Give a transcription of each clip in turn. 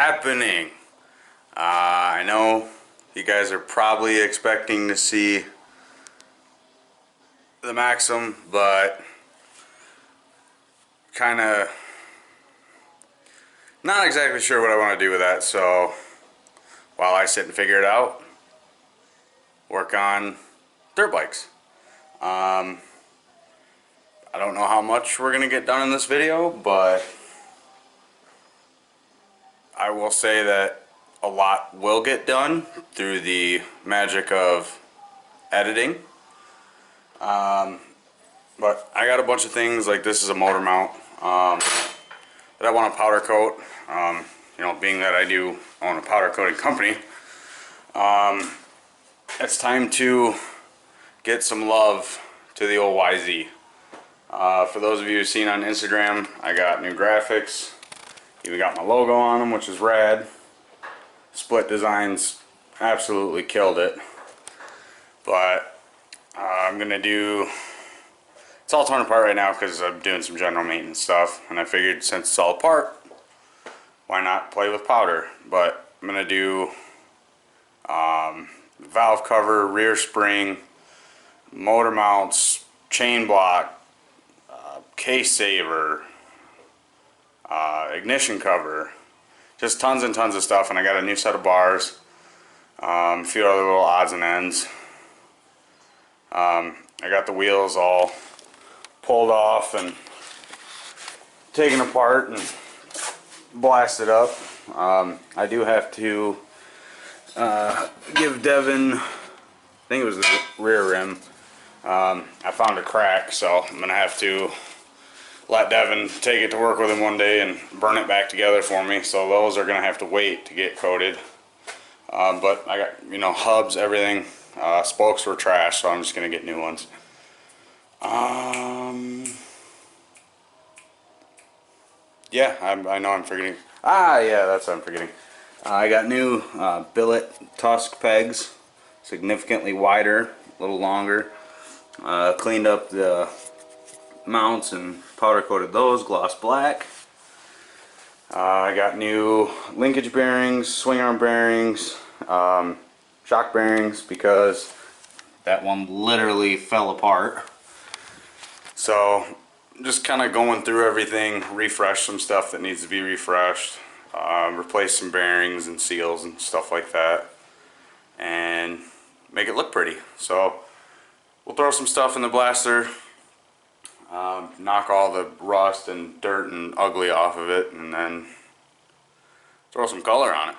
happening? I know you guys are probably expecting to see the Maxim, but kind of not exactly sure what I want to do with that. So while I sit and figure it out, work on dirt bikes. I don't know how much we're gonna get done in this video, but I will say that a lot will get done through the magic of editing. But I got a bunch of things, like this is a motor mount that I want to powder coat. You know, being that I do own a powder coating company, it's time to get some love to the old YZ. For those of you who've seen on Instagram, I got new graphics. Even got my logo on them, which is rad. Split designs absolutely killed it. But I'm gonna do, it's all torn apart right now because I'm doing some general maintenance stuff, and I figured since it's all apart, why not play with powder. But I'm gonna do valve cover, rear spring, motor mounts, chain block, case saver, ignition cover, just tons and tons of stuff. And I got a new set of bars, a few other little odds and ends. I got the wheels all pulled off and taken apart and blasted up. I do have to give Devin, I think it was the rear rim, I found a crack, so I'm gonna have to let Devin take it to work with him one day and burn it back together for me. So those are gonna have to wait to get coated. But I got, you know, hubs, everything. Spokes were trash, so I'm just gonna get new ones. Yeah, I know I'm forgetting. Yeah, that's what I'm forgetting. I got new billet tusk pegs, significantly wider, a little longer. Cleaned up the mounts and powder coated those, gloss black. I got new linkage bearings, swing arm bearings, shock bearings, because that one literally fell apart. So just kind of going through everything, refresh some stuff that needs to be refreshed, replace some bearings and seals and stuff like that, and make it look pretty. So we'll throw some stuff in the blaster, knock all the rust and dirt and ugly off of it, and then throw some color on it.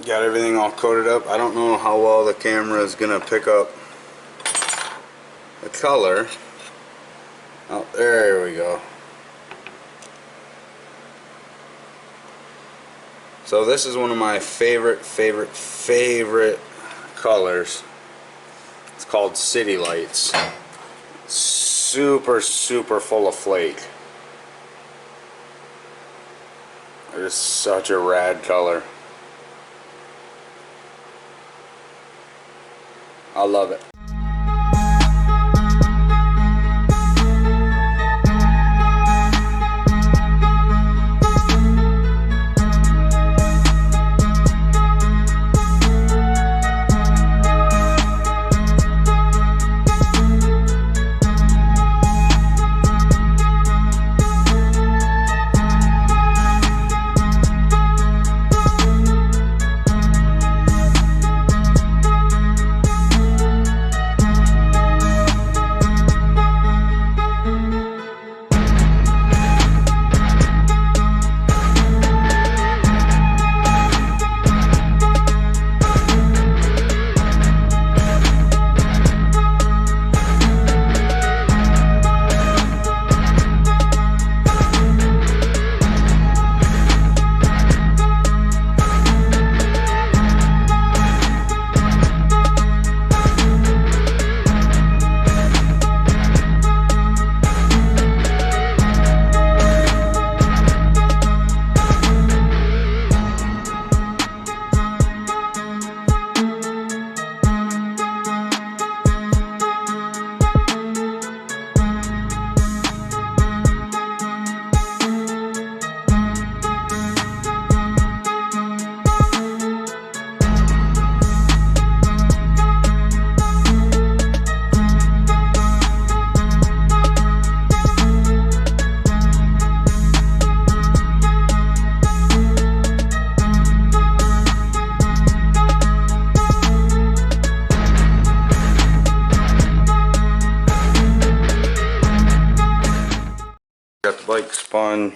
Got everything all coated up. I don't know how well the camera is gonna pick up the color. Oh, there we go. So this is one of my favorite colors. It's called City Lights. Super full of flake. It is such a rad color. I love it. Got the bike spun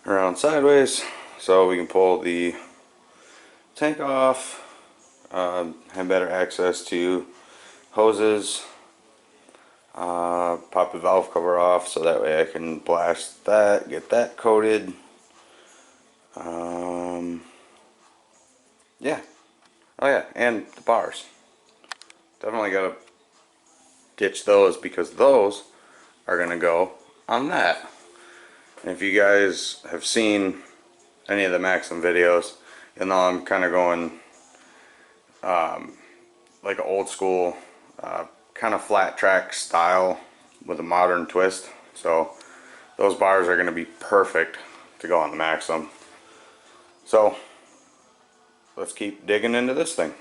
around sideways so we can pull the tank off, have better access to hoses, pop the valve cover off so that way I can blast that, get that coated. Yeah. Oh yeah, and the bars. Definitely gotta ditch those because those are gonna go on that. And if you guys have seen any of the Maxim videos, you know I'm kind of going like an old school kind of flat track style with a modern twist. So those bars are going to be perfect to go on the Maxim. So let's keep digging into this thing.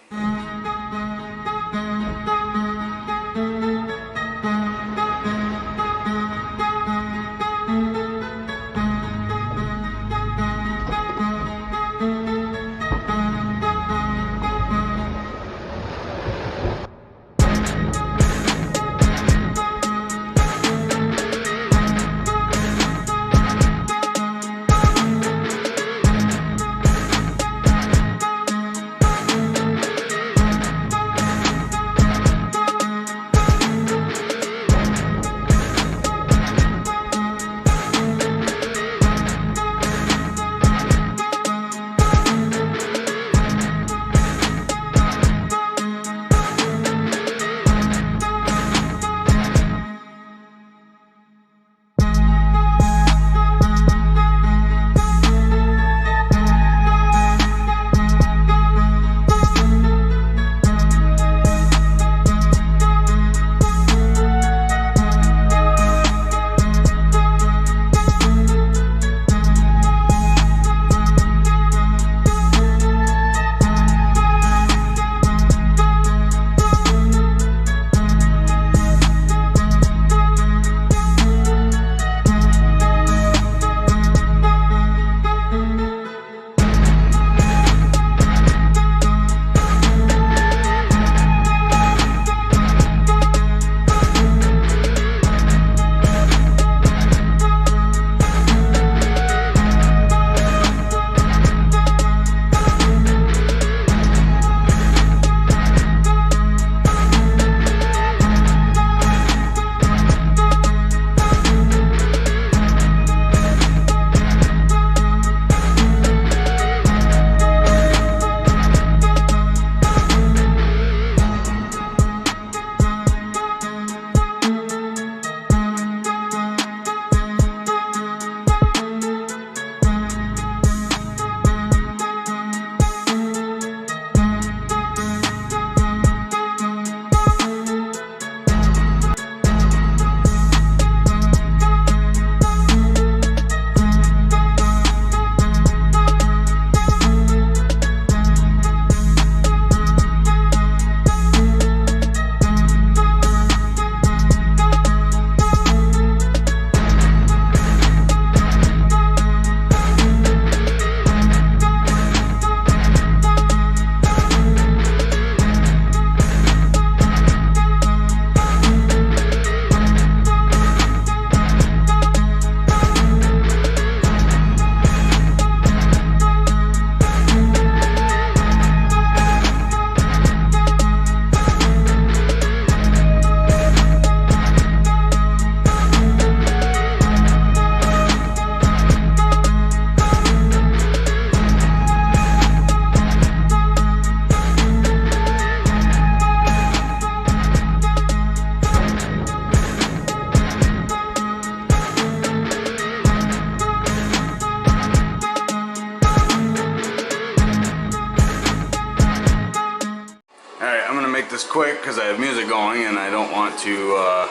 quick because I have music going and I don't want to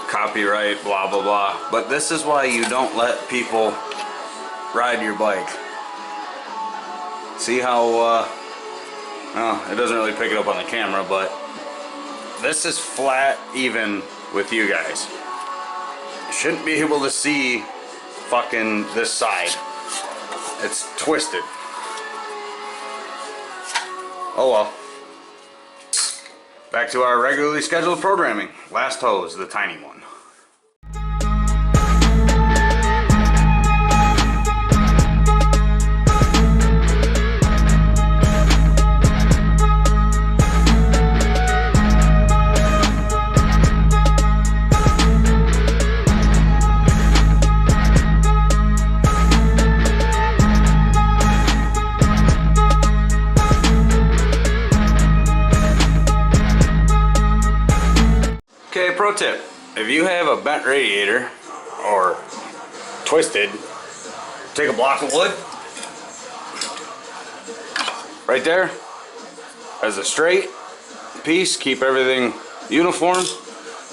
copyright, blah blah blah. But this is why you don't let people ride your bike. See how, well, it doesn't really pick it up on the camera, but this is flat even with you guys. You shouldn't be able to see fucking this side. It's twisted. Oh well. Back to our regularly scheduled programming. Last hose, the tiny one. Okay, pro tip, if you have a bent radiator or twisted, take a block of wood right there as a straight piece, keep everything uniform,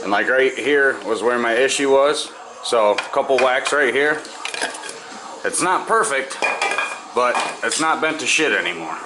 and like right here was where my issue was, so a couple whacks right here. It's not perfect, but it's not bent to shit anymore.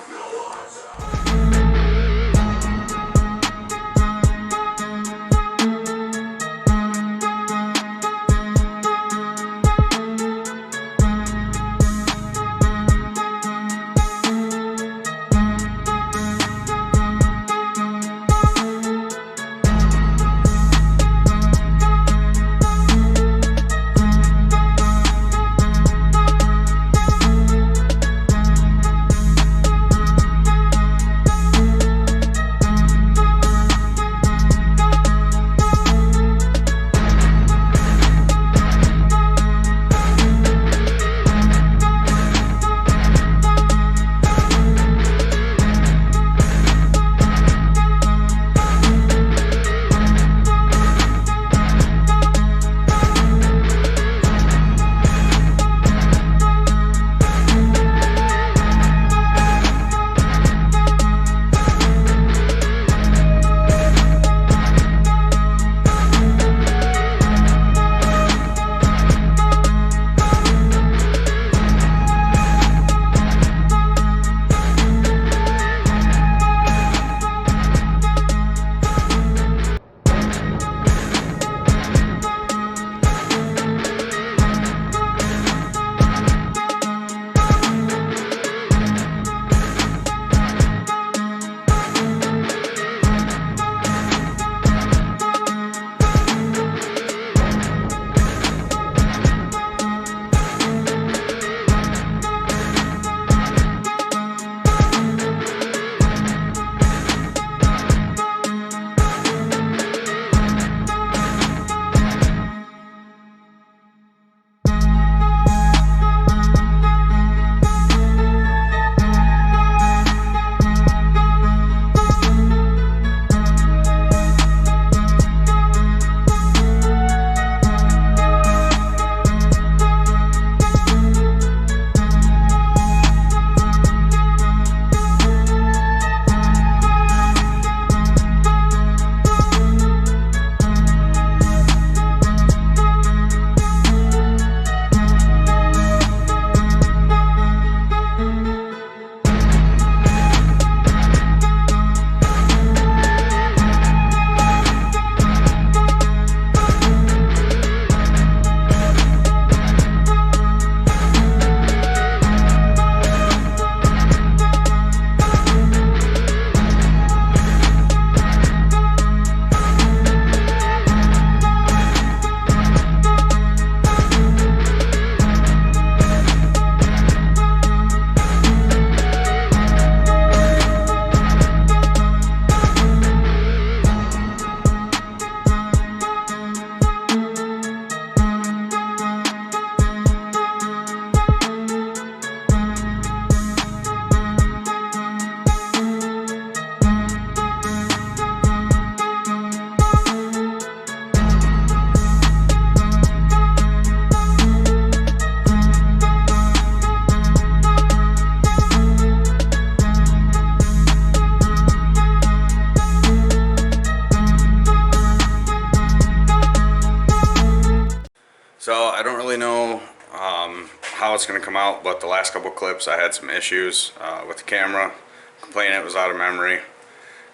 So I don't really know how it's going to come out, but the last couple clips I had some issues with the camera, complaining it was out of memory.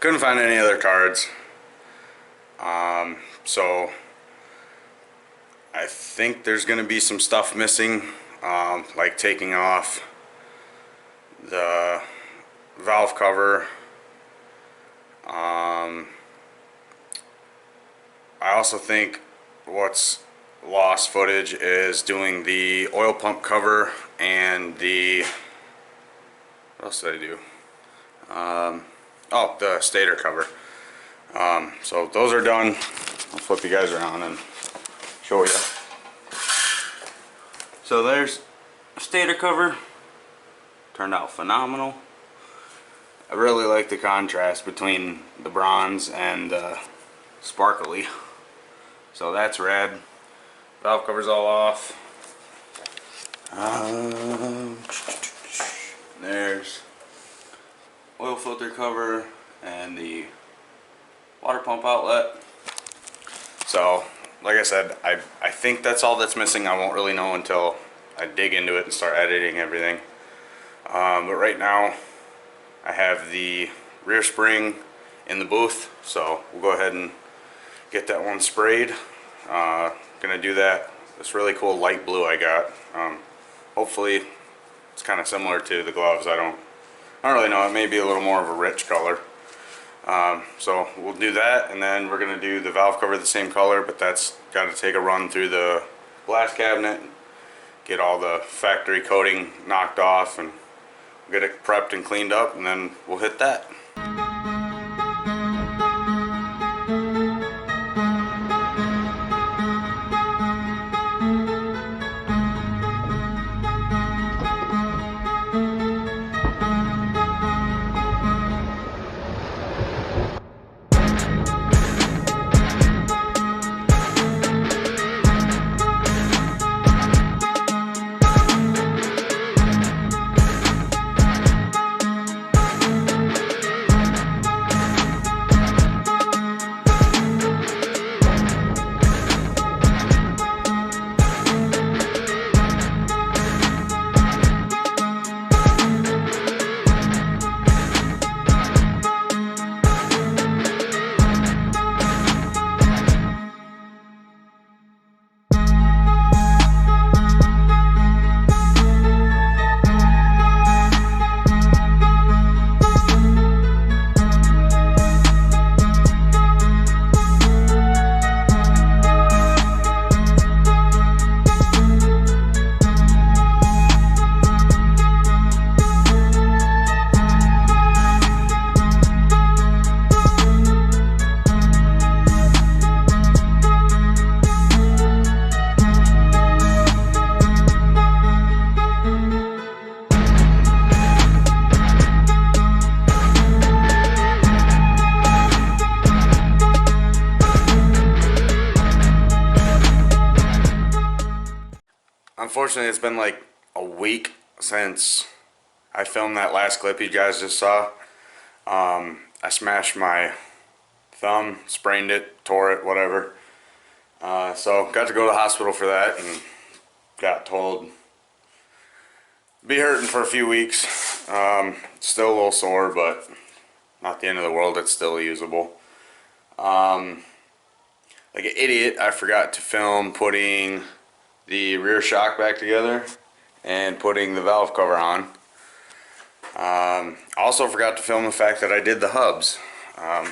Couldn't find any other cards. So I think there's going to be some stuff missing, like taking off the valve cover. I also think what's lost footage is doing the oil pump cover and the, what else did I do? Oh, the stator cover. So those are done. I'll flip you guys around and show you. So there's stator cover. Turned out phenomenal. I really like the contrast between the bronze and the sparkly. So that's rad. Valve cover's all off. There's oil filter cover and the water pump outlet. So like I said, I think that's all that's missing. I won't really know until I dig into it and start editing everything. But right now I have the rear spring in the booth, so we'll go ahead and get that one sprayed. Gonna do that. This really cool light blue I got. Hopefully it's kind of similar to the gloves. I don't really know. It may be a little more of a rich color. So we'll do that, and then we're gonna do the valve cover the same color, but that's got to take a run through the glass cabinet, get all the factory coating knocked off, and get it prepped and cleaned up, and then we'll hit that. Unfortunately, it's been like a week since I filmed that last clip you guys just saw. I smashed my thumb, sprained it, tore it, whatever. So got to go to the hospital for that and got told be hurting for a few weeks. Still a little sore, but not the end of the world. It's still usable. Like an idiot, I forgot to film putting the rear shock back together and putting the valve cover on. Also forgot to film the fact that I did the hubs,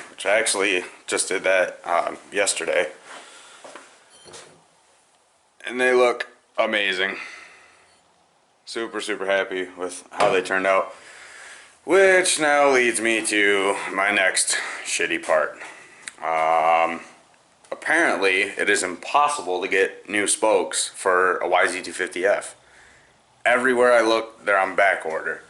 which I actually just did that yesterday, and they look amazing. Super happy with how they turned out, which now leads me to my next shitty part. Apparently it is impossible to get new spokes for a YZ250F. Everywhere I look, they're on back order.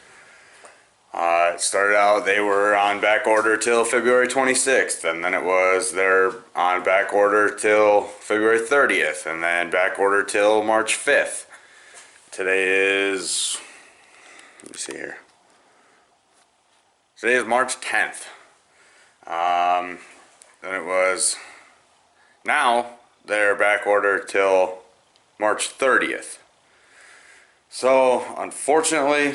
It started out they were on back order till February 26th, and then it was they're on back order till February 30th, and then back order till March 5th. Today is, let me see here. Today is March 10th. Then it was, now they're back order till March 30th. So unfortunately,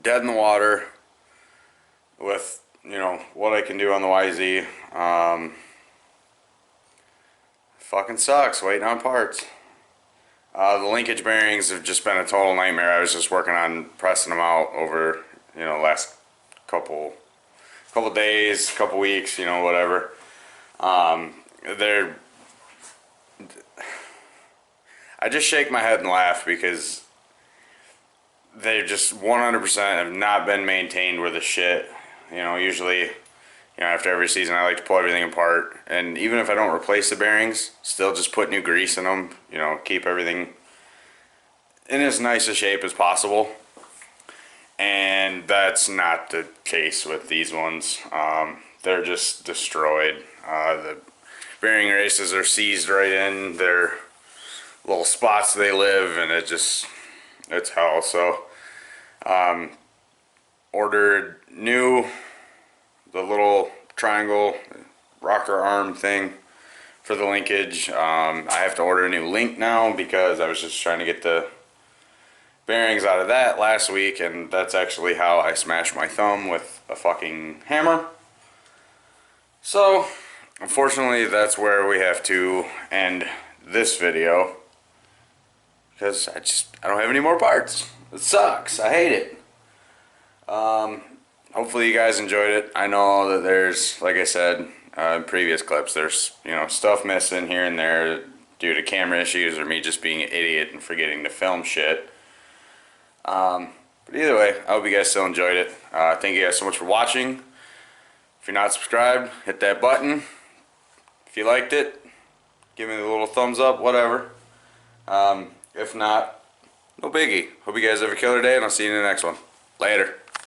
dead in the water with, you know, what I can do on the YZ. Fucking sucks waiting on parts. The linkage bearings have just been a total nightmare. I was just working on pressing them out over, you know, last couple days, couple weeks, you know, whatever. They're, I just shake my head and laugh because they just 100% have not been maintained with the shit. You know, usually, you know, after every season I like to pull everything apart, and even if I don't replace the bearings, still just put new grease in them, you know, keep everything in as nice a shape as possible. And that's not the case with these ones. They're just destroyed. The bearing races are seized right in their little spots they live, and it's hell. So ordered new, the little triangle rocker arm thing for the linkage. I have to order a new link now because I was just trying to get the bearings out of that last week, and that's actually how I smashed my thumb with a fucking hammer. So unfortunately, that's where we have to end this video because I don't have any more parts. It sucks. I hate it. Hopefully you guys enjoyed it. I know that there's, like I said in previous clips, there's, you know, stuff missing here and there due to camera issues or me just being an idiot and forgetting to film shit. But either way, I hope you guys still enjoyed it. Thank you guys so much for watching. If you're not subscribed, hit that button. If you liked it, give me the little thumbs up, whatever. If not, no biggie. Hope you guys have a killer day, and I'll see you in the next one. Later.